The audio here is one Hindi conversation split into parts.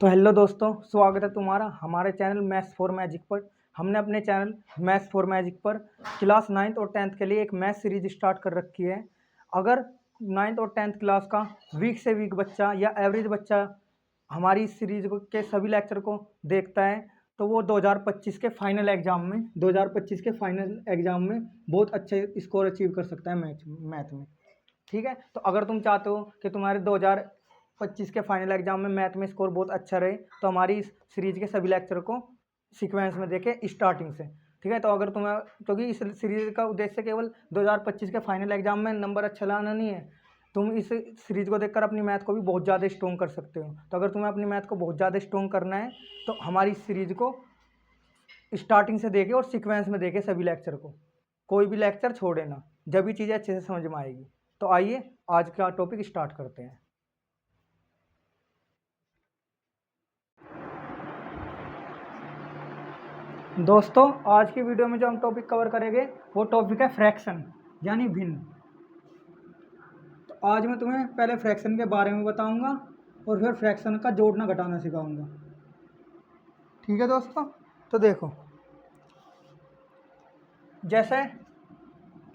तो हेलो दोस्तों, स्वागत है तुम्हारा हमारे चैनल मैथ्स फॉर मैजिक पर। हमने अपने चैनल मैथ्स फॉर मैजिक पर क्लास 9th और 10th के लिए एक मैथ सीरीज स्टार्ट कर रखी है। अगर 9th और 10th क्लास का वीक से वीक बच्चा या एवरेज बच्चा हमारी इस सीरीज के सभी लेक्चर को देखता है तो वो 2025 के फाइनल एग्जाम में बहुत अच्छे स्कोर अचीव कर सकता है मैथ में। ठीक है, तो अगर तुम चाहते हो कि तुम्हारे 2025 के फाइनल एग्जाम में मैथ में स्कोर बहुत अच्छा रहे तो हमारी इस सीरीज के सभी लेक्चर को सीक्वेंस में देखें स्टार्टिंग से। ठीक है, तो अगर तुम्हें, क्योंकि इस सीरीज का उद्देश्य केवल 2025 के फाइनल एग्जाम में नंबर अच्छा लाना नहीं है, तुम इस सीरीज को देखकर अपनी मैथ को भी बहुत ज़्यादा स्ट्रॉन्ग कर सकते हो। तो अगर तुम्हें अपनी मैथ को बहुत ज़्यादा स्ट्रॉन्ग करना है तो हमारी इस सीरीज को स्टार्टिंग से देखे और सीक्वेंस में देखे सभी लेक्चर को, कोई भी लेक्चर छोड़े ना, जब भी चीज़ें अच्छे से समझ में आएगी। तो आइए आज का टॉपिक स्टार्ट करते हैं। दोस्तों, आज की वीडियो में जो हम टॉपिक कवर करेंगे वो टॉपिक है फ्रैक्शन यानी भिन्न। तो आज मैं तुम्हें पहले फ्रैक्शन के बारे में बताऊंगा और फिर फ्रैक्शन का जोड़ना घटाना सिखाऊंगा। ठीक है दोस्तों, तो देखो, जैसे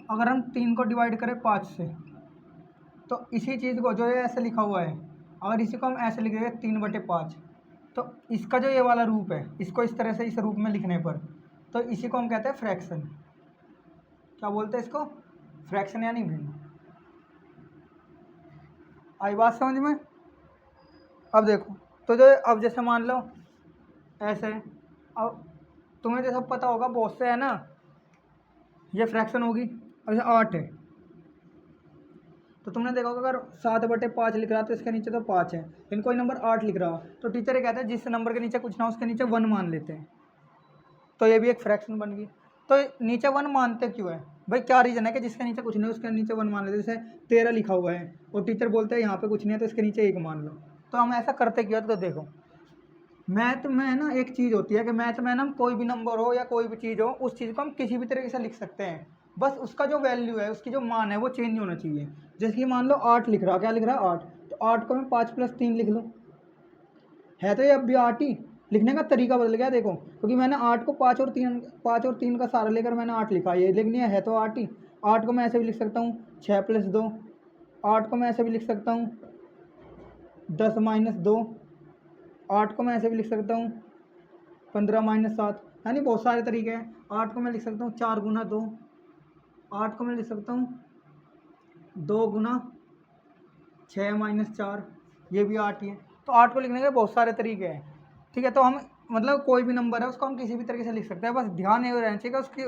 अगर हम 3 को डिवाइड करें 5 से तो इसी चीज़ को जो ये ऐसे लिखा हुआ है, अगर इसी को हम ऐसे लिख देंगे 3/5, तो इसका जो ये वाला रूप है इसको इस तरह से इस रूप में लिखने पर तो इसी को हम कहते हैं फ्रैक्शन। क्या बोलते हैं इसको? फ्रैक्शन यानी भिन्न। आई बात समझ में? अब देखो, तो जो अब जैसे मान लो ऐसे, अब तुम्हें जैसा पता होगा बहुत से है ना, ये फ्रैक्शन होगी। अब जैसे 8 है तो तुमने देखा होगा अगर 7/5 लिख रहा तो इसके नीचे तो 5 है, लेकिन कोई नंबर 8 लिख रहा तो टीचर ये कहते हैं जिस नंबर के नीचे कुछ ना उसके नीचे 1 मान लेते हैं, तो ये भी एक फ्रैक्शन बन गई। तो नीचे 1 मानते क्यों है भाई? क्या रीज़न है कि जिसके नीचे कुछ नहीं उसके नीचे 1 मान लेते? जैसे 13 लिखा हुआ है और टीचर बोलते हैं यहाँ पे कुछ नहीं है तो इसके नीचे 1 मान लो, तो हम ऐसा करते क्यों है? तो देखो, मैथ में ना एक चीज़ होती है कि मैथ में ना कोई भी नंबर हो या कोई भी चीज़ हो, उस चीज़ को हम किसी भी तरीके से लिख सकते हैं, बस उसका जो वैल्यू है, उसकी जो मान है वो चेंज होना चाहिए। जैसे कि मान लो 8 लिख रहा, क्या लिख रहा है? 8, तो 8 को मैं 5+3 लिख लूँ, है तो ये अब भी 8 ही, लिखने का तरीका बदल गया देखो, क्योंकि मैंने 8 को 5 और 3 का सारा लेकर मैंने 8 लिखा, ये लेकिन ये है तो 8 ही। 8 को मैं ऐसे भी लिख सकता हूँ 6+2, 8 को मैं ऐसे भी लिख सकता हूँ 10-2, 8 को मैं ऐसे भी लिख सकता हूँ 15-7, यानी बहुत सारे तरीके हैं। 8 को मैं लिख सकता हूँ 4×2, 8 को मैं लिख सकता हूँ 2×6-4, ये भी 8 ही है। तो 8 को लिखने के बहुत सारे तरीके हैं। ठीक है, तो हम मतलब कोई भी नंबर है उसको हम किसी भी तरीके से लिख सकते हैं, बस ध्यान ये रहना चाहिए कि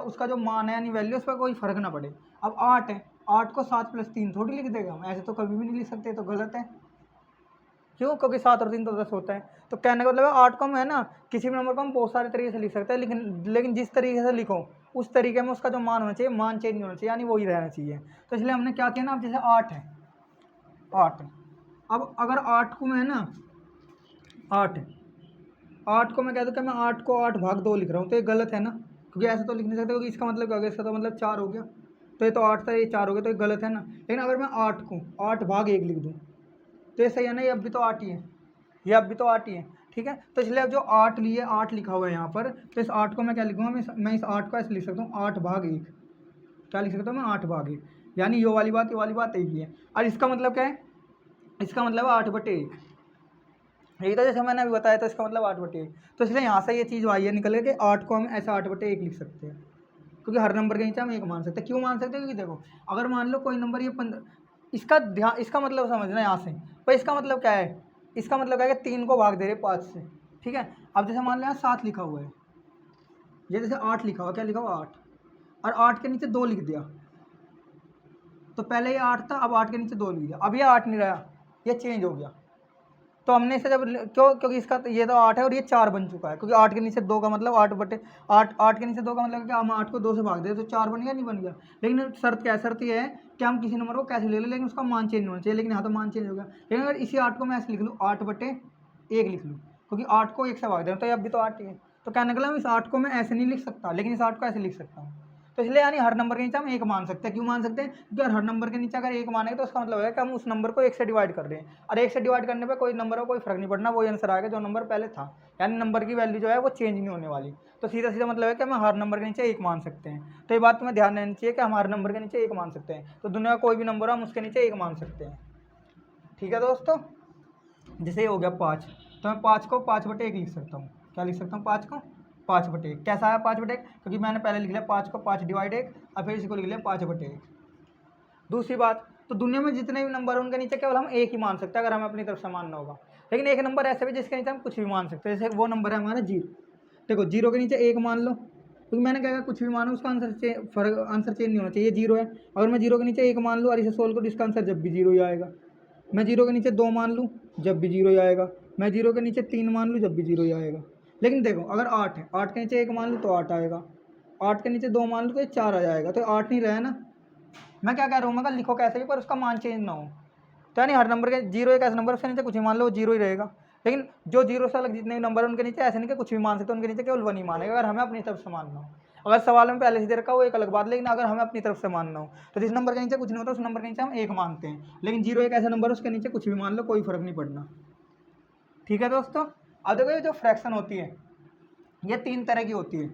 उसका जो मान है यानी वैल्यू, उस पर कोई फर्क ना पड़े। अब 8 है, 8 को 7+3 थोड़ी लिख देगा हम, ऐसे तो कभी भी नहीं लिख सकते, तो गलत है। क्यों? क्योंकि 7 और 3 तो 10 होता है। तो कहने का मतलब है 8 को हम है ना किसी भी नंबर को हम बहुत सारे तरीके से लिख सकते हैं, लेकिन जिस तरीके से लिखो उस तरीके में उसका जो मान होना चाहिए, मान चेंज नहीं होना चाहिए, यानी वही रहना चाहिए। तो इसलिए हमने क्या किया ना, अब जैसे 8 है, 8, अब अगर 8 को मैं ना 8 8 को मैं कह दूँ कि मैं 8 को 8/2 लिख रहा हूँ, तो ये गलत है ना, क्योंकि ऐसे तो लिख नहीं सकते, क्योंकि इसका मतलब क्या हो गया? इसका तो मतलब 4 हो गया, तो ये तो 8 था, ये 4 हो गया, तो ये गलत है ना। लेकिन अगर मैं 8 को 8/1 लिख दूँ तो ये सही है ना, ये अब भी तो 8 ही है, ये अब भी तो 8 ही है। ठीक है, तो इसलिए अब जो 8 लिए 8 लिखा हुआ है यहाँ पर, तो इस 8 को मैं क्या लिखूँगा? मैं इस 8 को ऐसे लिख सकता हूँ 8/1। क्या लिख सकता हूँ मैं? 8/1, यानी ये वाली बात एक ही है। और इसका मतलब क्या है? इसका मतलब है 8/1, यही तो जैसे मैंने अभी बताया, तो इसका मतलब 8/1। तो इसलिए यहाँ से ये चीज़ आई है निकल के 8 को हम ऐसा 8/1 लिख सकते हैं, क्योंकि हर नंबर के नीचे हम 1 मान सकते हैं। क्यों मान सकते हैं? क्योंकि देखो, अगर मान लो कोई नंबर ये 15, इसका मतलब समझना यहाँ से, पर इसका मतलब क्या है? इसका मतलब क्या है कि 3 को भाग दे रहे 5 से। ठीक है, अब जैसे मान लो यहाँ 7 लिखा हुआ है, ये जैसे 8 लिखा हुआ, क्या लिखा हुआ? 8, और 8 के नीचे 2 लिख दिया, तो पहले ये 8 था, अब 8 के नीचे 2 लिख दिया, अब ये 8 नहीं रहा, ये चेंज हो गया। तो हमने इसे जब क्योंकि इसका ये तो 8 है और ये 4 बन चुका है, क्योंकि 8 के नीचे 2 का मतलब 8/8, 8 के नीचे 2 का मतलब क्या? हम 8 को 2 से भाग दे तो 4 बन गया, नहीं बन गया? लेकिन शर्त क्या है? शर्त ये है कि हम किसी नंबर को कैसे ले लें, लेकिन उसका मान चेंज होना चाहिए। लेकिन यहाँ तो मान चेंज हो गया। लेकिन अगर इसी 8 को मैं ऐसे लिख लूँ 8/1 लिख लूँ, क्योंकि 8 को 1 से भाग दे तो ये अब भी तो 8 ही है। तो कहने का मतलब इस 8 को मैं ऐसे नहीं लिख सकता, लेकिन इस 8 को ऐसे लिख सकता हूँ। तो इसलिए यानी हर नंबर के नीचे हम एक मान सकते हैं। क्यों मान सकते हैं? क्योंकि हर नंबर के नीचे अगर एक मानेंगे तो उसका मतलब है कि हम उस नंबर को एक से डिवाइड कर रहे हैं, और एक से डिवाइड करने पर कोई नंबर को कोई फर्क नहीं पड़ना, वही आंसर आएगा जो नंबर पहले था, यानी नंबर की वैल्यू जो है वो चेंज नहीं होने वाली। तो सीधा सीधा मतलब है कि हम हर नंबर के नीचे एक मान सकते हैं। तो ये बात तुम्हें ध्यान देनी चाहिए कि हम हर नंबर के नीचे एक मान सकते हैं। तो दुनिया का कोई भी नंबर हो हम उसके नीचे एक मान सकते हैं। ठीक है दोस्तों, जैसे ये हो गया 5, तो मैं 5 को 5/1 लिख सकता हूँ। क्या लिख सकता हूँ? 5 को 5/1। कैसा आया 5/1? क्योंकि मैंने पहले लिख लिया 5 को 5/1 और फिर इसी को लिख लिया 5/1। दूसरी बात, तो दुनिया में जितने भी नंबर हैं उनके नीचे केवल हम एक ही मान सकते हैं अगर हमें अपनी तरफ से मानना होगा। लेकिन एक नंबर ऐसा भी जिसके नीचे हम कुछ भी मान सकते हैं, जैसे वो नंबर है हमारा 0। देखो 0 के नीचे एक मान लो, क्योंकि मैंने क्या कहा कुछ भी मानो उसका आंसर चेंज नहीं होना चाहिए। 0 है, अगर मैं 0 के नीचे एक मान लूँ और इसे सोल्व करूँ, इसका आंसर जब भी 0 ही आएगा। मैं 0 के नीचे 2 मान लूँ, जब भी 0 ही आएगा। मैं 0 के नीचे 3 मान लूँ, जब भी 0 ही आएगा। लेकिन देखो अगर 8 है, 8 के नीचे 1 मान लूँ तो 8 आएगा, 8 के नीचे 2 मान लूँ तो ये 4 आ जाएगा। तो 8 नहीं रहा ना। मैं क्या कह रहा हूँ, मैं लिखो कैसे भी पर उसका मान चेंज ना हो। तो यानी हर नंबर के 0 एक ऐसा नंबर उसके नीचे कुछ भी मान लो 0 ही रहेगा। लेकिन जो 0 से अलग जितने भी नंबर है उनके नीचे ऐसे नहीं कि कुछ भी मान सकते, उनके नीचे केवल 1 ही मानेगा अगर हमें अपनी तरफ से मानना हो। अगर सवाल में पहले से दे रखा हो वो एक अलग बात, लेकिन अगर हमें अपनी तरफ से मानना हो तो जिस नंबर के नीचे कुछ नहीं होता उस नंबर के नीचे हम एक मानते हैं। लेकिन 0 एक ऐसा नंबर है उसके नीचे कुछ भी मान लो, कोई फर्क नहीं पड़ना। ठीक है दोस्तों, अब देखो ये जो फ्रैक्शन होती है ये 3 तरह की होती है।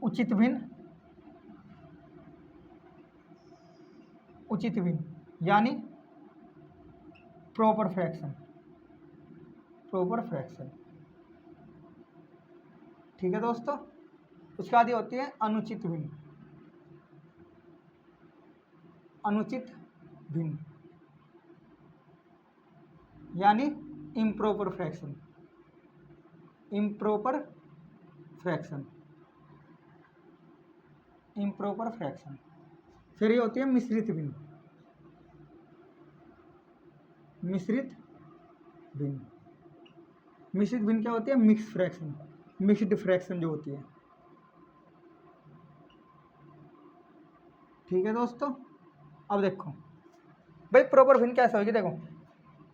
उचित भिन्न, उचित भिन्न यानी प्रॉपर फ्रैक्शन, प्रॉपर फ्रैक्शन। ठीक है दोस्तों, उसके बाद ये होती है अनुचित भिन्न, अनुचित भिन्न यानी improper fraction, improper fraction, improper fraction. फिर ये होती है मिश्रित भिन्न, मिश्रित भिन्न। मिश्रित भिन्न क्या होती है? मिक्स फ्रैक्शन, मिक्स्ड फ्रैक्शन जो होती है। ठीक है दोस्तों, अब देखो भाई प्रॉपर भिन्न कैसे होगी। देखो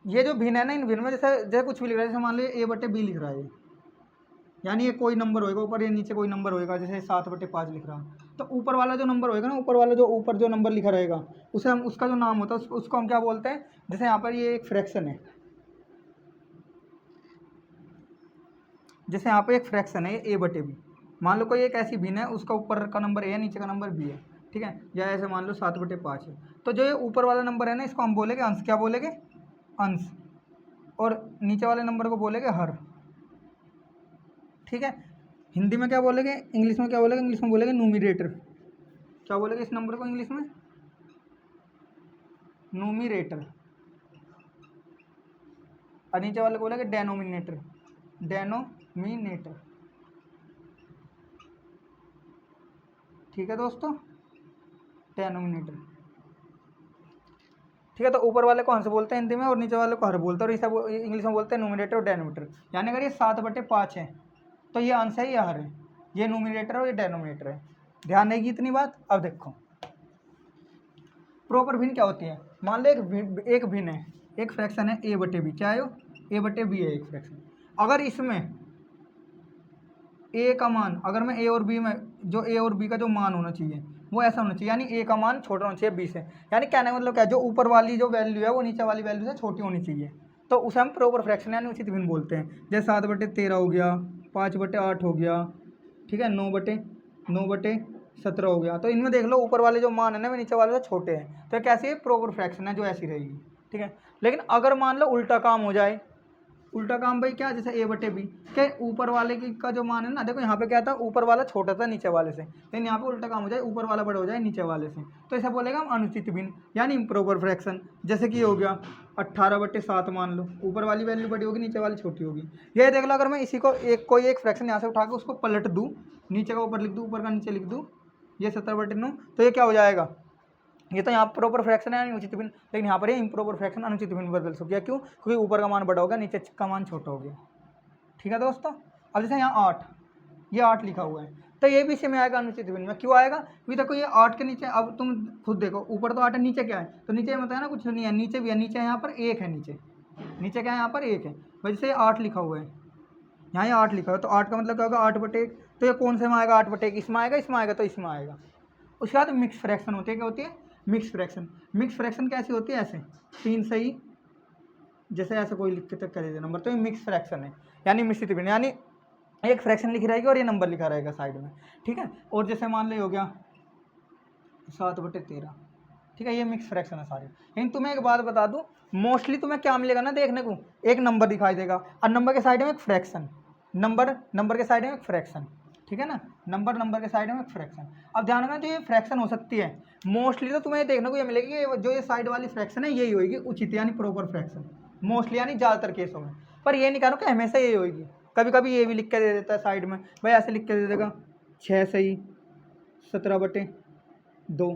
ये जो भिन्न है ना, इन भिन्न में जैसे जैसे कुछ भी लिख रहा है, जैसे मान लो A/B लिख रहा है, यानी ये कोई नंबर होएगा ऊपर या नीचे कोई नंबर होएगा, जैसे 7/5 लिख रहा है, तो ऊपर वाला जो नंबर होएगा ना, ऊपर वाला जो ऊपर जो नंबर लिखा रहेगा उसे हम उसका जो नाम होता है उसको हम क्या बोलते हैं? जैसे यहाँ पर ये एक फ्रैक्शन है, जैसे यहाँ पे एक फ्रैक्शन है A/B। मान लो कोई एक ऐसी भिन्न है उसका ऊपर का नंबर A है, नीचे का नंबर B है। ठीक है, या ऐसे मान लो 7/5 है, तो जो ये ऊपर वाला नंबर है ना इसको हम बोलेंगे अंश। क्या बोलेंगे? अंश। और नीचे वाले नंबर को बोलेंगे हर। ठीक है, हिंदी में क्या बोलेंगे, इंग्लिश में क्या बोलेंगे? इंग्लिश में बोलेंगे न्यूमिरेटर। क्या बोलेंगे इस नंबर को इंग्लिश में? न्यूमिरेटर। और नीचे वाले को बोलेंगे डेनोमिनेटर, डेनोमिनेटर। ठीक है दोस्तों, डेनोमिनेटर। ठीक है, तो ऊपर वाले को हंस बोलते हैं हिंदी में और नीचे वाले को हर बोलते हैं, और इसे इंग्लिश में बोलते हैं न्यूमिनेटर और डेनोमिनेटर। यानी अगर ये 7/5 है तो ये अंश है, ये हर है, ये न्यूमिनेटर और ये डेनोमिनेटर है। ध्यान देगी इतनी बात। अब देखो प्रॉपर भिन्न क्या होती है। मान लो एक भिन्न है, एक फ्रैक्शन है A/B। क्या है? A/B है एक फ्रैक्शन। अगर इसमें ए का मान, अगर मैं ए और बी में जो ए और बी का जो मान होना चाहिए वो ऐसा होना चाहिए, यानी ए का मान छोटा होना चाहिए बी से। यानी कहने का मतलब क्या है, जो ऊपर वाली जो वैल्यू है वो नीचे वाली वैल्यू से छोटी होनी चाहिए, तो उसे हम प्रॉपर फ्रैक्शन यानी उचित भिन्न बोलते हैं। जैसे 7/13 हो गया, 5/8 हो गया, ठीक है, 9/17 हो गया। तो इनमें देख लो ऊपर वाले जो मान है ना वो नीचे वाले से छोटे हैं, तो कैसी है? प्रॉपर फ्रैक्शन है जो ऐसी रहेगी। ठीक है, लेकिन अगर मान लो उल्टा काम हो जाए, उल्टा काम भाई क्या? जैसे A/B के ऊपर वाले की का जो मान है ना, देखो यहाँ पे क्या था, ऊपर वाला छोटा था नीचे वाले से, लेकिन यहाँ पे उल्टा काम हो जाए, ऊपर वाला बड़ा हो जाए नीचे वाले से, तो ऐसा बोलेगा हम अनुचित भिन्न यानी इम्प्रॉपर फ्रैक्शन। जैसे कि हो गया 18/7 मान लो, ऊपर वाली वैल्यू बड़ी होगी, नीचे वाली छोटी होगी। ये देख लो अगर मैं इसी को कोई एक फ्रैक्शन यहाँ से उठा के उसको पलट दूँ, नीचे का ऊपर लिख दूँ, ऊपर का नीचे लिख दूँ, ये 17/9, तो ये क्या हो जाएगा? ये तो यहाँ प्रॉपर फ्रैक्शन है यानी उचित भिन्न, लेकिन यहाँ पर ये इम्प्रॉपर फ्रैक्शन अनुचित भिन्न बदल सकता है। क्यों? क्योंकि ऊपर का मान बड़ा हो गया, नीचे का मान छोटा हो गया। ठीक है दोस्तों, अब जैसे यहाँ 8, ये 8 लिखा हुआ है, तो ये भी इसी में आएगा अनुचित भिन्न में। क्यों आएगा? क्योंकि देखो ये 8 के नीचे, अब तुम खुद देखो ऊपर तो 8 है, नीचे क्या है? तो नीचे मतलब है ना कुछ नहीं है, नीचे भी है, नीचे यहाँ पर 1 है, नीचे नीचे क्या है? यहाँ पर 1 है। वजह से 8 लिखा हुआ है, यहाँ 8 लिखा हुआ है, तो 8 का मतलब क्या होगा? 8/1, तो ये कौन से में आएगा, 8/1 इसमें आएगा, इसमें आएगा तो इसमें आएगा। उसके बाद मिक्स फ्रैक्शन होती है, क्या होती है, मिक्स फ्रैक्शन। मिक्स फ्रैक्शन कैसी होती है, ऐसे 3 सही, जैसे ऐसे कोई लिख के तक कर दे नंबर, तो ये मिक्स फ्रैक्शन है, यानी मिश्रित भिन्न, यानी एक फ्रैक्शन लिखी रहेगी और ये नंबर लिखा रहेगा साइड में, ठीक है। और जैसे मान लो हो गया 7/13, ठीक है, ये मिक्स फ्रैक्शन है सारे। लेकिन तुम्हें एक बात बता दूं, मोस्टली तुम्हें क्या मिलेगा ना देखने को, एक नंबर दिखाई देगा और नंबर के साइड में एक फ्रैक्शन, नंबर के साइड में एक फ्रैक्शन, ठीक है ना, नंबर के साइड में एक फ्रैक्शन। अब ध्यान रखना, जो ये फ्रैक्शन हो सकती है मोस्टली, तो तुम्हें देखने को ये मिलेगी कि जो ये साइड वाली फ्रैक्शन है यही होगी उचित, यानी प्रॉपर फ्रैक्शन, मोस्टली यानी ज़्यादातर केसों में। पर ये नहीं कह रहा कि हमेशा यही होगी, कभी कभी ये भी लिख के दे देता है साइड में, भाई ऐसे लिख के दे देगा 6 सही 17/2,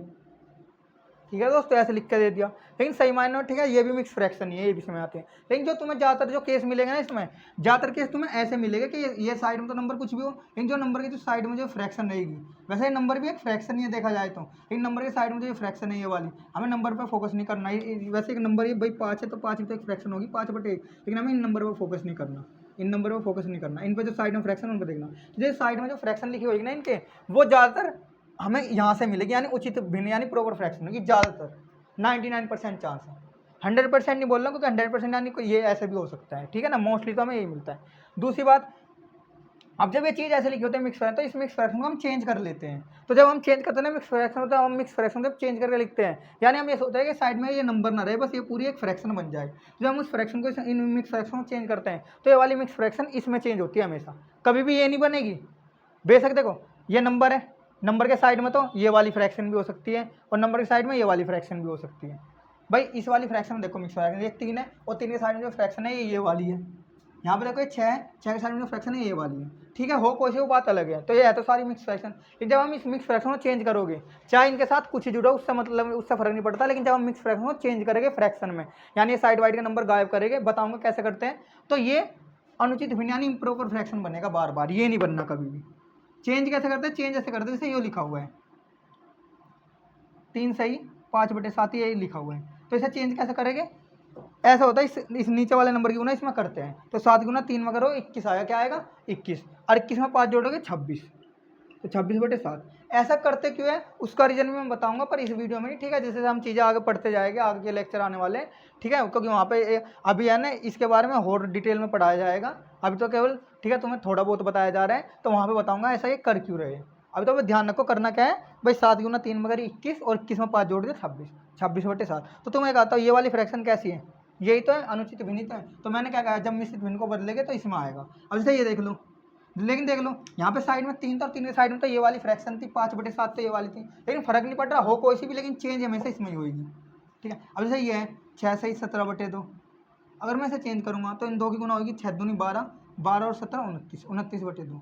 ठीक है दोस्तों, ऐसे लिख के दे दिया, लेकिन सही मायने में, ठीक है, ये भी मिक्स फ्रैक्शन ही है, ये भी इसमें आते हैं। लेकिन जो तुम्हें ज़्यादातर जो केस मिलेगा ना, इसमें ज़्यादातर केस तुम्हें ऐसे मिलेगा कि ये साइड में तो नंबर कुछ भी हो, लेकिन जो नंबर की जो साइड में जो फ्रैक्शन रहेगी, वैसे नंबर भी एक फ्रैक्शन ही है देखा जाए तो, लेकिन नंबर के साइड में जो फ्रैक्शन है ये वाली, हमें नंबर पर फोकस नहीं करना है। वैसे एक नंबर ये भाई 5 है तो 5 में तो एक फ्रैक्शन होगी 5/1, लेकिन हमें इन नंबर पर फोकस नहीं करना, इन नंबर पर फोकस नहीं करना, इन पर जो साइड में फ्रैक्शन उन पर देखना। जो साइड में जो फ्रैक्शन लिखी होगी ना इनके, वो ज़्यादातर हमें यहाँ से मिलेगी, यानी उचित भिन्न यानी प्रॉपर फ्रैक्शन होगी ज़्यादातर, 99% चांस है, 100% नहीं बोल रहा हूँ, क्योंकि 100% यानी ये ऐसे भी हो सकता है, ठीक है ना, मोस्टली तो हमें यही मिलता है। दूसरी बात, अब जब ये चीज़ ऐसे लिखी होती है मिक्स फ्रैक्शन, तो इस मिक्स फ्रैक्शन को हम चेंज कर लेते हैं। तो जब हम चेंज करते हैं ना मिक्स फ्रैक्शन, तो हम मिक्स फ्रैक्शन जब चेंज करके लिखते हैं, यानी हम ये सोचते हैं कि साइड में ये नंबर ना रहे, बस ये पूरी एक फ्रैक्शन बन जाए। जब हम उस फ्रैक्शन को इन मिक्स फ्रैक्शन को चेंज करते हैं, तो ये वाली मिक्स फ्रैक्शन इसमें चेंज होती है हमेशा, कभी भी ये नहीं बनेगी। बेशक देखो ये नंबर है, नंबर के साइड में तो ये वाली फ्रैक्शन भी हो सकती है, और नंबर के साइड में ये वाली फ्रैक्शन भी हो सकती है। भाई इस वाली फ्रैक्शन देखो मिक्स फ्रैक्शन, ये 3 है और 3 के साइड में जो फ्रैक्शन है ये वाली है। यहाँ पे देखो ये 6 है, 6 के साइड में जो फ्रैक्शन है ये वाली है, ठीक है, हो कोई सी वो बात अलग है। तो ये है तो सारी मिक्स फ्रैक्शन। लेकिन जब हम इस मिक्स फ्रैक्शन को चेंज करोगे, चाहे इनके साथ कुछ जुड़ा उससे मतलब उससे फर्क नहीं पड़ता, लेकिन जब हम मिक्स फ्रैक्शन को चेंज करेंगे फ्रैक्शन में, यानी ये साइड वाइड का नंबर गायब करेंगे, बताऊंगा कैसे करते हैं, तो ये अनुचित भिन्न यानी इम्प्रॉपर फ्रैक्शन बनेगा बार बार, ये नहीं बनना कभी भी। चेंज कैसे करते हैं, चेंज ऐसे करते हैं जैसे ये लिखा हुआ है 3 सही 5/7, ये लिखा हुआ है। तो इसे चेंज कैसे करेंगे, ऐसा होता है, इस नीचे वाले नंबर की गुना इसमें करते हैं, तो 7 गुना 3 में करो 21 आया, क्या आएगा 21, और 21 में 5 जोड़ोगे 26, तो 26/7। ऐसा करते क्यों है उसका रीजन भी मैं बताऊंगा, पर इस वीडियो में नहीं, ठीक है, जैसे हम चीज़ें आगे पढ़ते जाएंगे, आगे के लेक्चर आने वाले हैं, ठीक है, क्योंकि वहाँ पे अभी है ना इसके बारे में और डिटेल में पढ़ाया जाएगा। अभी तो केवल, ठीक है, तुम्हें थोड़ा बहुत बताया जा रहा है, तो वहाँ पे बताऊंगा ऐसा ये कर क्यों रहे। अभी तो ध्यान रखो करना क्या है भाई, 7 गुना 3 में करी 21, और 21 में 5 जोड़ दे 26, 26/7। तो तुम्हें कहता हूँ ये वाली फ्रैक्शन कैसी है, यही तो है, अनुचित भिन्न है। तो मैंने क्या कहा, जब मिश्रित भिन्न को बदलेंगे तो इसमें आएगा। अब जैसे ये देख लो, लेकिन देख लो यहाँ पे साइड में 3 था, और 3 के साइड में तो ये वाली फ्रैक्शन थी 5/7, तो ये वाली थी, लेकिन फर्क नहीं पड़ रहा हो कोई सी भी, लेकिन चेंज हमेशा इसमें ही होगी, ठीक है। अब जैसे ये है 6 सही 17/2, अगर मैं इसे चेंज करूँगा तो इन दो की गुना होगी, 6 दूनी 12, 12 और 17 29, 29/2।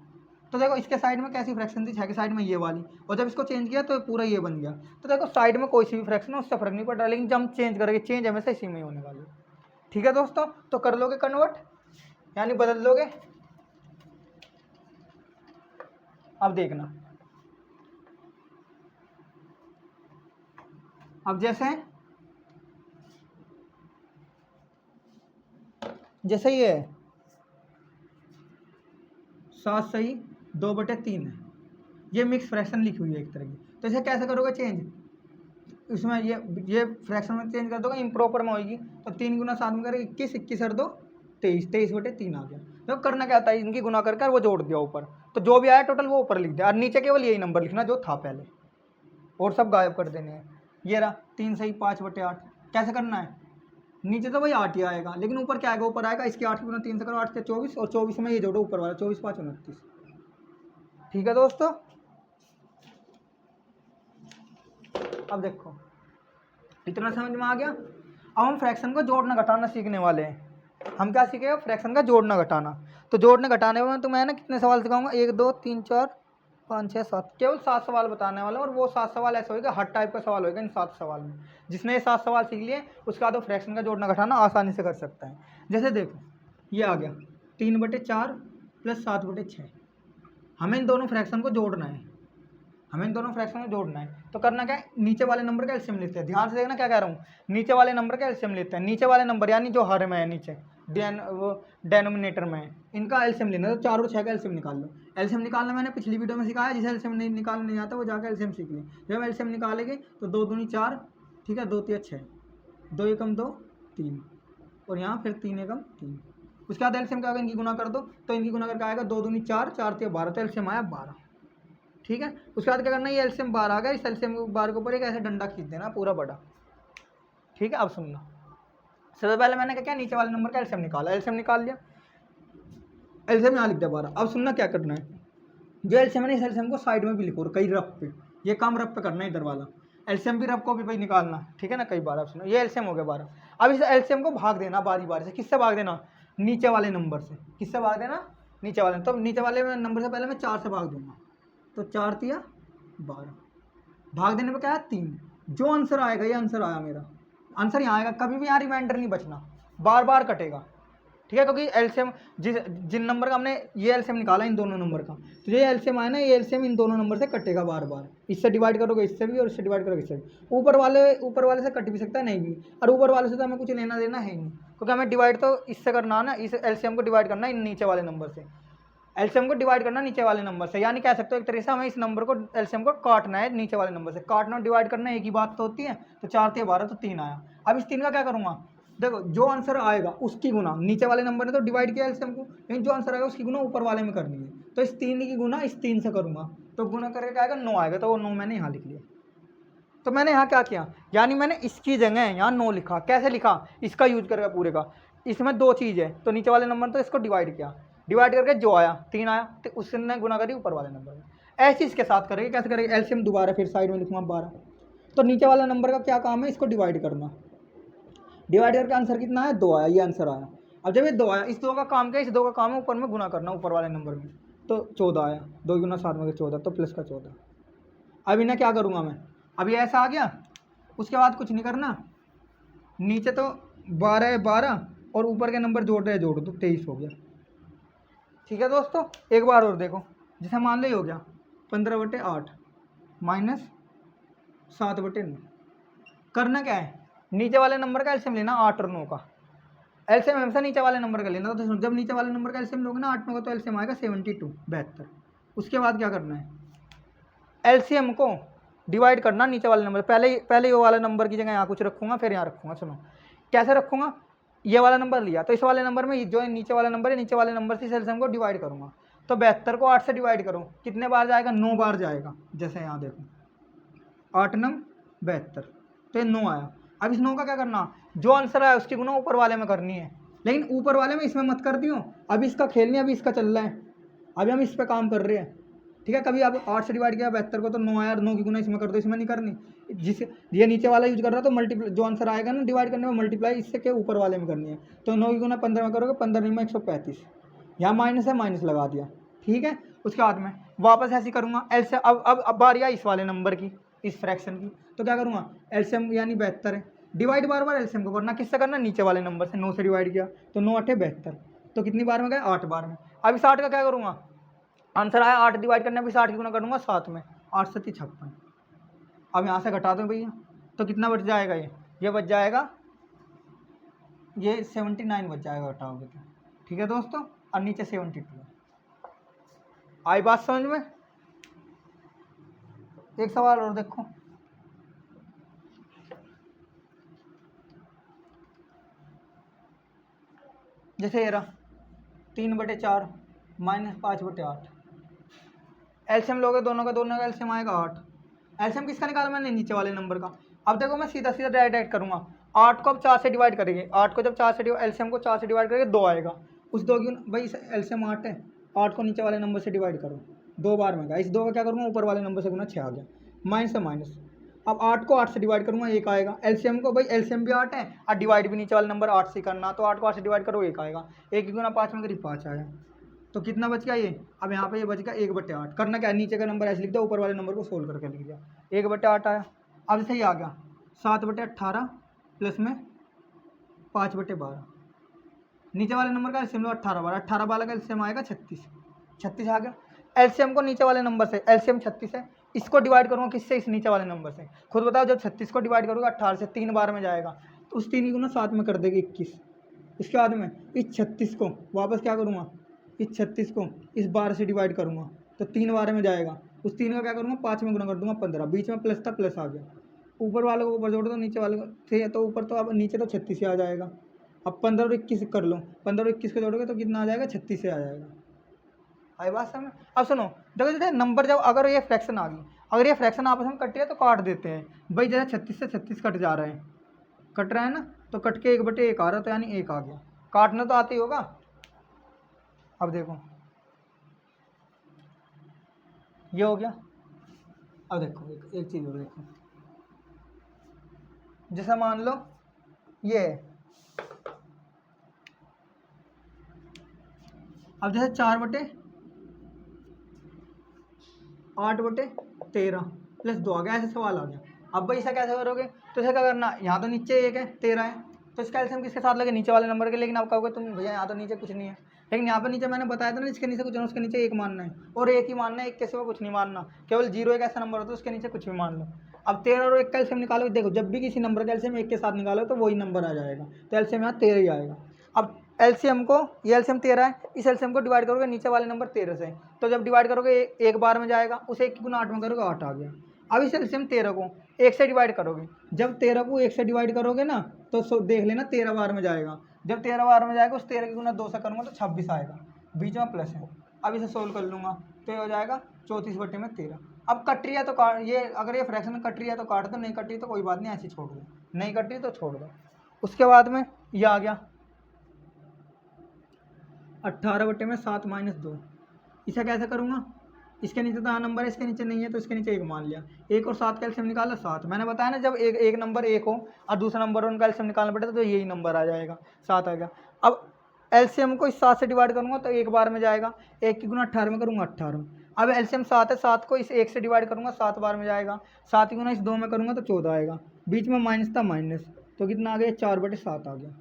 तो देखो इसके साइड में कैसी फ्रैक्शन थी, 6 के साइड में ये वाली, और जब इसको चेंज किया तो पूरा ये बन गया। तो देखो साइड में कोई सी भी फ्रैक्शन है उससे फर्क नहीं पड़ रहा, लेकिन जब हम चेंज करेंगे, चेंज हमेशा इसी में ही होने वाली, ठीक है दोस्तों। तो कर लोगे कन्वर्ट, यानी बदल लोगे। अब देखना, अब जैसे ये है 7 सही 2/3 है, ये मिक्स फ्रैक्शन लिखी हुई है एक तरह की। तो इसे कैसे करोगे चेंज, इसमें ये फ्रैक्शन में चेंज कर दोगे, इम्प्रॉपर में होगी, तो 3 गुना 7 में करें 21, 21 और 2 23, 23/3 आ गया। तो करना क्या आता है, इनकी गुना कर वो जोड़ दिया ऊपर, तो जो भी आया टोटल वो ऊपर लिख दिया, और नीचे केवल यही नंबर लिखना जो था पहले, और सब गायब कर देने हैं। ये रहा 3 सही 5/8, कैसे करना है, नीचे तो वही 8 ही आएगा, लेकिन ऊपर क्या आएगा, ऊपर आएगा इसके 8 की गुना 3 से करो, 8 से 24, और 24 में ये जोड़ो ऊपर वाला 24 5 29, ठीक है दोस्तों। अब देखो इतना समझ में आ गया। अब हम फ्रैक्शन को जोड़ना घटाना सीखने वाले हैं। हम क्या सीखेंगे, फ्रैक्शन का जोड़ना घटाना। तो जोड़ने घटाने में तो मैं ना कितने सवाल सिखाऊंगा, 1 2 3 4 5 6 7, केवल 7 सवाल बताने वाला हूँ, और वो 7 सवाल ऐसे होगा, हर टाइप का सवाल होगा इन 7 सवाल में। जिसने ये 7 सवाल सीख लिए उसका तो फ्रैक्शन का जोड़ना घटाना आसानी से कर सकता है। जैसे देखो ये आ गया 3/4 + 7/6, हमें इन दोनों फ्रैक्शन को जोड़ना है। हमें इन दोनों फ्रैक्शन में जोड़ना है। तो करना क्या है, नीचे वाले नंबर का एलसीएम लेते हैं। ध्यान से देखना क्या कह रहा हूँ, नीचे वाले नंबर का एलसीएम लेते हैं। नीचे वाले नंबर यानी जो हर में है नीचे वो डेनोमिनेटर में है, इनका एलसीएम लेना है। तो 4 और 6 का एलसीएम निकाल लो। एलसीएम निकालना मैंने पिछली वीडियो में सिखाया, जिसे एलसीएम नहीं निकालना नहीं आता वो जाकर एलसीएम सीख ले। जब हम एलसीएम निकालेंगे तो 2 दूनी 4, ठीक है, 2 तिया 6, 2 एकम 2 3, और यहाँ फिर 3 एकम 3। उसके बाद एलसीएम क्या होगा, इनकी गुना कर दो, तो इनकी गुना करके आएगा 2 दूनी 4, 4 तिया 12, तो एलसीएम आया 12। ठीक है, उसके बाद क्या करना है, ये एलसीएम 12 आ गया, इस एलसीएम 12 के ऊपर एक ऐसे डंडा खींच देना पूरा बड़ा। ठीक है, अब सुनना, सबसे पहले मैंने क्या किया, नीचे वाले नंबर का एलसीएम निकाला, एलसीएम निकाल लिया, एलसीएम यहाँ लिख दिया 12। अब सुनना क्या करना है, जो एलसीएम है इस एलसीएम को साइड में भी लिखो, कई रफ पे, ये काम रफ पे करना है इधर वाला, एलसीएम भी रफ कॉपी पे निकालना। ठीक है ना, कई बार। अब सुनो, ये एलसीएम हो गया 12। अब इस एलसीएम को भाग देना बारी बारी से। किससे भाग देना, नीचे वाले नंबर से। किससे भाग देना, नीचे वाले। तो नीचे वाले नंबर से पहले मैं 4 से भाग दूंगा, तो 4 तिया 12, भाग देने पर क्या है 3। जो आंसर आएगा, ये आंसर आया मेरा, आंसर यहाँ आएगा, कभी भी यहाँ रिमाइंडर नहीं बचना, बार बार कटेगा। ठीक है, क्योंकि एलसीएम जिन नंबर का हमने ये एलसीएम निकाला इन दोनों नंबर का, तो ये एलसीएम आया ना, ये एलसीएम इन दोनों नंबर से कटेगा बार बार। इससे डिवाइड करोगे इससे भी, और इससे डिवाइड करोगे इससे भी। ऊपर वाले से कट भी सकता है, नहीं भी, और ऊपर वाले से तो हमें कुछ लेना देना है नहीं, क्योंकि हमें डिवाइड तो इससे करना है ना, इस एलसीएम को डिवाइड करना है नीचे वाले नंबर से, एलसीएम को डिवाइड करना नीचे वाले नंबर से। यानी कह सकते हो एक तरीके से हमें इस नंबर को एलसीएम को काटना है नीचे वाले नंबर से। काटना और डिवाइड करना एक ही बात तो होती है। तो 4 तिया 12, तो 3 आया। अब इस 3 का क्या करूँगा, देखो जो आंसर आएगा उसकी गुना, नीचे वाले नंबर ने तो डिवाइड किया एलसीएम को, लेकिन जो आंसर आएगा उसकी गुना ऊपर वाले में करनी है। तो इस 3 की गुना इस 3 से करूँगा, तो गुना करके क्या आएगा 9 आएगा, तो वो 9 मैंने यहाँ लिख लिया। तो मैंने यहाँ क्या किया, यानी मैंने इसकी जगह यहाँ 9 लिखा। कैसे लिखा, इसका यूज करके पूरे का। इसमें 2 चीज़ है, तो नीचे वाले नंबर तो इसको डिवाइड किया, डिवाइड करके जो आया 3 आया, तो उसने गुना करी ऊपर वाले नंबर में। ऐसे इसके साथ करेंगे। कैसे करेंगे, एलसीएम दोबारा फिर साइड में लिखूँगा 12। तो नीचे वाला नंबर का क्या काम है, इसको डिवाइड करना, डिवाइड करके आंसर कितना है 2 आया, ये आंसर आया। अब जब ये 2 आया, इस 2 का काम क्या है, इस 2 का काम है ऊपर में गुना करना, ऊपर वाले नंबर में। तो 14 आया, 2 गुना 7 में 14, तो प्लस का 14। अब इन्हें क्या करूँगा मैं, अभी ऐसा आ गया, उसके बाद कुछ नहीं करना, नीचे तो 12 है 12, और ऊपर के नंबर जोड़ रहे जोड़ दो, 23 हो गया। ठीक है दोस्तों, एक बार और देखो, जैसे मान लो हो गया 15/8 माइनस 7/9। करना क्या है, नीचे वाले नंबर का एलसीएम लेना, 8 और 9 का एलसीएम हमेशा नीचे वाले नंबर का लेना। तो जब नीचे वाले नंबर का एलसीएम लोगे ना 8 9 का, तो एलसीएम आएगा 72 72। उसके बाद क्या करना है, एलसीएम को डिवाइड करना नीचे वाले नंबर। पहले ये वाला नंबर की जगह यहाँ कुछ रखूँगा, फिर यहाँ रखूँगा। सुनो कैसे रखूँगा, ये वाला नंबर लिया, तो इस वाले नंबर में जो नीचे वाला नंबर है, नीचे वाले नंबर से इस एलसीएम को डिवाइड करूँगा। तो 72 को 8 से डिवाइड करो, कितने बार जाएगा, 9 बार जाएगा। जैसे यहाँ देखो 8 9 72, तो ये 9 आया। अब इस 9 का क्या करना, जो आंसर आया उसकी गुना ऊपर वाले में करनी है, लेकिन ऊपर वाले में इसमें मत कर दियो, अभी इसका खेल नहीं, अभी इसका चल रहा है, अभी हम इस पर काम कर रहे हैं। ठीक है, कभी आप 8 से डिवाइड किया 72 को, तो 9 आया, 9 की गुना इसमें कर दो, इसमें नहीं करनी। जिस ये नीचे वाला यूज कर रहा है, तो मल्टीप्लाई, जो आंसर आएगा ना डिवाइड करने में, मल्टीप्लाई इससे के ऊपर वाले में करनी है। तो 9 की गुना 15 में करोगे, 15 में 135, यहाँ माइनस है, माइनस लगा दिया। ठीक है, उसके बाद में वापस ऐसे करूँगा एलसीएम। अब बारी आई इस वाले नंबर की, इस फ्रैक्शन की। तो क्या करूँगा, एलसीएम यानी 72 है, डिवाइड बार बार एलसीएम को करना, किससे करना, नीचे वाले नंबर से। 9 से डिवाइड किया तो 9 8 72, तो कितनी बार में गए, 8 बार में। अब इस 8 का क्या करूँगा, आंसर आया 8 डिवाइड करने, अभी 60 की गुना करूँगा 7 में, 8 7 56। अब यहाँ से घटा दो भैया, तो कितना बच जाएगा, ये बच जाएगा, ये 79 बच जाएगा घटाओगे तो। ठीक है दोस्तों, और नीचे 72। आई बात समझ में। एक सवाल और देखो, जैसे ये रहा 3/4 माइनस 5/8, एलसीएम लोगे दोनों का एलसीएम आएगा 8। एलसीएम किसका निकाला मैंने, नीचे वाले नंबर का। अब देखो मैं सीधा सीधा डायरेक्ट करूँगा, 8 को अब 4 से डिवाइड करेंगे, 8 को जब 4 से एलसीएम को 4 से डिवाइड करेंगे 2 आएगा। उस 2 की भाई एलसीएम 8 है, 8 को नीचे वाले नंबर से डिवाइड करो, 2 बार में गया। इस 2 का क्या करूँगा, ऊपर वाले नंबर से गुना, 6 आ गया, माइनस है माइनस। अब 8 को 8 से डिवाइड करूँगा, 1 आएगा। एलसीएम को भाई एलसीएम भी 8 है, और डिवाइड भी नीचे वाले नंबर 8 से करना, तो 8 को 8 से डिवाइड करो, 1 आएगा। 1 की गुना 5 में करीब 5 आया। तो कितना बच गया ये, अब यहाँ पे ये बच गया 1/8। करना क्या है, नीचे का नंबर ऐसे लिख दिया, ऊपर वाले नंबर को सोल्व करके लिख दिया, 1/8 आया। अब जैसे ये आ गया 7/18 प्लस में 5/12, नीचे वाले नंबर का एलसीएम लो 18 बार, 18 वाला का एलसीएम आएगा 36 आ गया। एलसीएम को नीचे वाले नंबर से, एलसीएम 36 है, इसको डिवाइड करूँगा किससे, इस नीचे वाले नंबर से। खुद बताओ, जब 36 को डिवाइड करूँगा 18 से 3 बार में जाएगा, तो उस 3 को ना 7 में कर देगी 21। इसके बाद में इस 36 को वापस क्या करूँगा, इस 36 को इस 12 से डिवाइड करूँगा तो 3 बार में जाएगा। उस 3 का क्या करूँगा, 5 में गुना कर दूँगा 15। बीच में प्लस था, प्लस आ गया। ऊपर वाले को ऊपर जोड़ दो, नीचे वाले को थे तो ऊपर, तो अब नीचे तो 36 से आ जाएगा। अब 15 और 21 कर लो, 15 और 21 को जोड़ोगे तो कितना आ जाएगा, 36 से आ जाएगा। आई बात समझ। अब सुनो, देखो जैसे नंबर जब अगर ये फ्रैक्शन आ गई, अगर ये फ्रैक्शन आपस में कट रही है तो काट देते हैं भाई। जैसे 36 से 36 कट जा रहे हैं, कट रहा है ना, तो कट के 1/1 आ रहा है, तो यानी 1 आ गया। काटना तो आते ही होगा। अब देखो ये हो गया। अब देखो एक चीज़ और देखो, जैसे मान लो ये है, अब जैसे 4/8/13 प्लस 2 आ गया, ऐसे सवाल आ गया। अब भाई ऐसा कैसे करोगे, तो इसे क्या करना, यहाँ तो नीचे 1 है, 13 है, तो इसका एलसीएम किसके साथ लगे, नीचे वाले नंबर के। लेकिन आप कहोगे तुम भैया यहाँ तो नीचे कुछ नहीं है, लेकिन यहाँ पर नीचे मैंने बताया था ना, इसके नीचे कुछ ना, उसके नीचे 1 मानना है, और 1 ही मानना है, 1 के सिवा कुछ नहीं मानना। केवल 0 एक ऐसा नंबर होता है उसके नीचे कुछ भी मान लो। अब 13 और 1 का एलसीएम निकालो, देखो जब भी किसी नंबर का एलसीएम 1 के साथ निकालो तो वही नंबर आ जाएगा, तो एलसीएम यहाँ 13 ही आएगा। अब एलसीएम को, ये एलसीएम 13 है, इस एलसीएम को डिवाइड करोगे नीचे वाले नंबर 13 से, तो जब डिवाइड करोगे एक बार में जाएगा, उस 1 गुना 8 में करोगे 8 आ गया। अब इस एलसीएम 13 को 1 से डिवाइड करोगे, जब 13 को 1 से डिवाइड करोगे ना, तो देख लेना 13 बार में जाएगा। जब 13 बार में जाएगा, उस 13 की गुना 2 से करूँगा तो 26 आएगा, बीच में प्लस है। अब इसे सोल्व कर लूँगा तो ये हो जाएगा 34/13। अब कट रही है तो ये अगर ये फ्रैक्शन कट रही है तो काट दो, नहीं कट रही तो कोई बात नहीं, ऐसे छोड़ दो, नहीं कट रही तो छोड़ दो। उसके बाद में ये आ गया 18/7 - 2। इसे कैसे करूँगा, इसके नीचे तो नंबर है, इसके नीचे नहीं है, तो इसके नीचे 1 मान लिया। 1 और 7 का एलसीएम निकाला 7। मैंने बताया ना, जब एक नंबर 1 हो और दूसरा नंबर उनका एलसीएम निकालना पड़ेगा तो यही नंबर आ जाएगा, 7 आ गया। अब एलसीएम को इस 7 से डिवाइड करूँगा तो 1 बार में जाएगा, 1 की गुना 18 में करूँगा 18। अब एलसीएम 7 है, 7 को इस 1 से डिवाइड करूँगा 7 बार में जाएगा, 7 की गुना इस 2 में करूँगा तो 14 आएगा, बीच में माइनस था माइनस, तो कितना आ गया, 4/7 आ गया।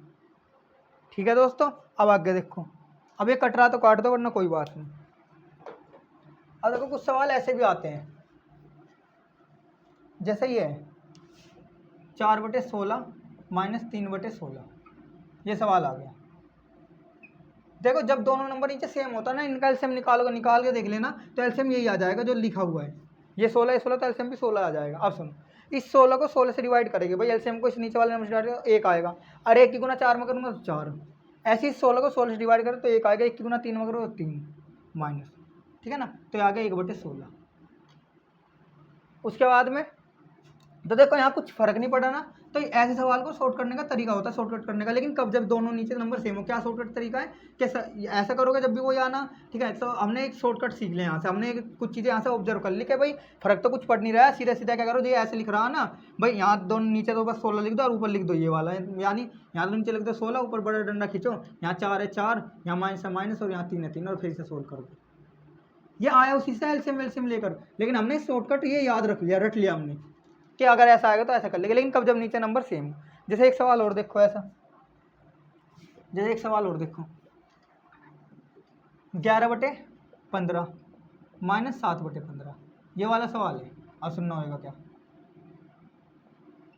ठीक है दोस्तों, अब आगे देखो, अब ये कट रहा तो काट दो वरना कोई बात नहीं। अब देखो कुछ सवाल ऐसे भी आते हैं, जैसे ये है 4/16 - 3/16, ये सवाल आ गया। देखो जब दोनों नंबर नीचे सेम होता है ना, इनका एलसीएम निकालोगे, निकाल के देख लेना तो एलसीएम यही आ जाएगा जो लिखा हुआ है। ये 16 तो एलसीएम भी 16 आ जाएगा। अब सुनो, इस 16 को 16 से डिवाइड करेंगे भाई, एलसीएम को इस नीचे वाले नंबर से डिवाइड करें 1 आएगा, और 1 की गुना 4 में करूँगा तो 4। ऐसे ही 16 को 16 से डिवाइड करें तो 1 आएगा, 1 की गुना 3 में करो तो 3 माइनस, ठीक है ना, तो ये आ गया 1/16। उसके बाद में तो देखो यहाँ कुछ फर्क नहीं पड़ा ना, तो ऐसे सवाल को शॉर्ट करने का तरीका होता है, शॉर्टकट करने का। लेकिन कब, जब दोनों नीचे नंबर सेम हो। क्या शॉर्टकट तरीका है, कैसा ऐसा करोगे जब भी वो आना, ठीक है। तो हमने एक शॉर्टकट सीख लिया यहाँ से, हमने कुछ चीज़ें यहाँ से ऑब्जर्व कर ली कि भाई फर्क तो कुछ पड़ नहीं रहा है, सीधा सीधा क्या करो, जो ऐसे लिख रहा है ना भाई, यहाँ दोनों नीचे तो बस 16 लिख दो और ऊपर लिख दो ये वाला है, यानी यहाँ तो नीचे लिख दो 16, ऊपर बड़ा डंडा खींचो, यहाँ 4 है 4, यहाँ माइनस है माइनस, और यहाँ 3 है 3, और फिर से सोल्व करो। ये आया उसी से एलसीएम वेलसीएम लेकर, लेकिन हमने शॉर्टकट ये याद रख लिया हमने कि अगर ऐसा आएगा तो ऐसा कर लेंगे। लेकिन कब, जब नीचे नंबर सेम हो। जैसे एक सवाल और देखो, ऐसा जैसे एक सवाल और देखो, 11/15 - 7/15, ये वाला सवाल है। अब सुनना होगा क्या,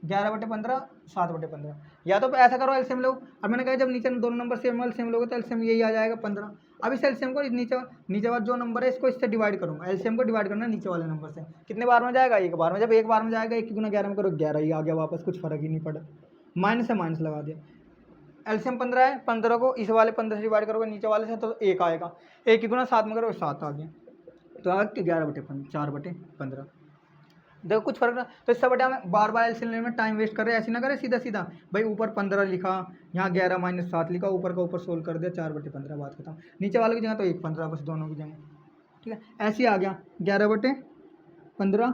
11/15 7/15, या तो ऐसा करो एलसीएम लो। अब मैंने कहा जब नीचे दोनों नंबर सेम एलसीएम लोगे तो एलसीएम यही आ जाएगा 15। अब इस एलसीएम को नीचे वाला जो नंबर है इसको इससे डिवाइड करूँगा, एलसीएम को डिवाइड करना नीचे वाले नंबर से। कितने बार में जाएगा, 1 बार में। जब 1 बार में जाएगा, 1 की गुना 11 में करो 11 ही आ गया वापस, कुछ फर्क ही नहीं पड़ा, माइनस है माइनस लगा दिया। एलसीएम 15 है, 15 को इस वाले 15 से डिवाइड करोगे नीचे वाले से तो 1 आएगा, 1 की गुना 7 में करोगे 7 आ गया, तो आ गया 11/15 4/15। देखो कुछ फर्क ना, तो इससे बटे हमें बार बार एलसीएम लेने में टाइम वेस्ट कर रहे हैं, ऐसे ना करें, सीधा सीधा भाई ऊपर 15 लिखा, यहाँ 11 - 7 लिखा, ऊपर का ऊपर सोल्व कर दिया, 4/15 बात खत्म। नीचे वालों की जगह तो 1 15 बस, दोनों की जगह, ठीक है। ऐसे ही आ गया 11/15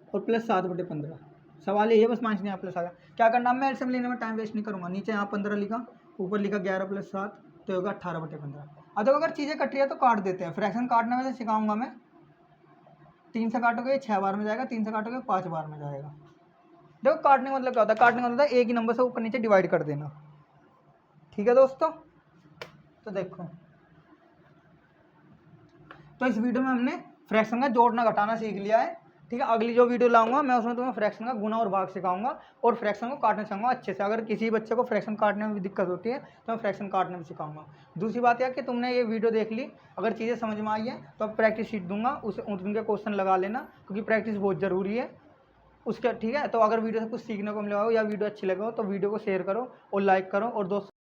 और प्लस 7/15। सवाल ये है बस, माइनस यहाँ प्लस आ गया। क्या करना, मैं एलसीएम लेने में टाइम वेस्ट नहीं करूँगा। नीचे यहाँ 15 लिखा, ऊपर लिखा 11 + 7, तो होगा 18/15। अब अगर चीज़ें कट रही है तो काट देते हैं, फ्रैक्शन काटने में से सिखाऊंगा मैं। 3 से काटोगे 6 बार में जाएगा, 3 से काटोगे 5 बार में जाएगा। देखो काटने का मतलब क्या होता है, काटने का मतलब एक ही नंबर से ऊपर नीचे डिवाइड कर देना, ठीक है दोस्तों। तो देखो, तो इस वीडियो में हमने फ्रैक्शन का जोड़ना घटाना सीख लिया है। ठीक है। अगली जो वीडियो लाऊंगा मैं उसमें तुम्हें फ्रैक्शन का गुना और भाग सिखाऊंगा और फ्रैक्शन को काटना सिखाऊंगा अच्छे से। अगर किसी बच्चे को फ्रैक्शन काटने में भी दिक्कत होती है तो मैं फ्रैक्शन काटने में सिखाऊंगा। दूसरी बात यह कि तुमने ये वीडियो देख ली, अगर चीज़ें समझ में आई है तो अब प्रैक्टिस शीट दूंगा, उनके क्वेश्चन लगा लेना, क्योंकि प्रैक्टिस बहुत ज़रूरी है उसके। ठीक है, तो अगर वीडियो से कुछ सीखने को मिला हो या वीडियो अच्छी लगे हो तो वीडियो को शेयर करो और लाइक करो और दोस्तों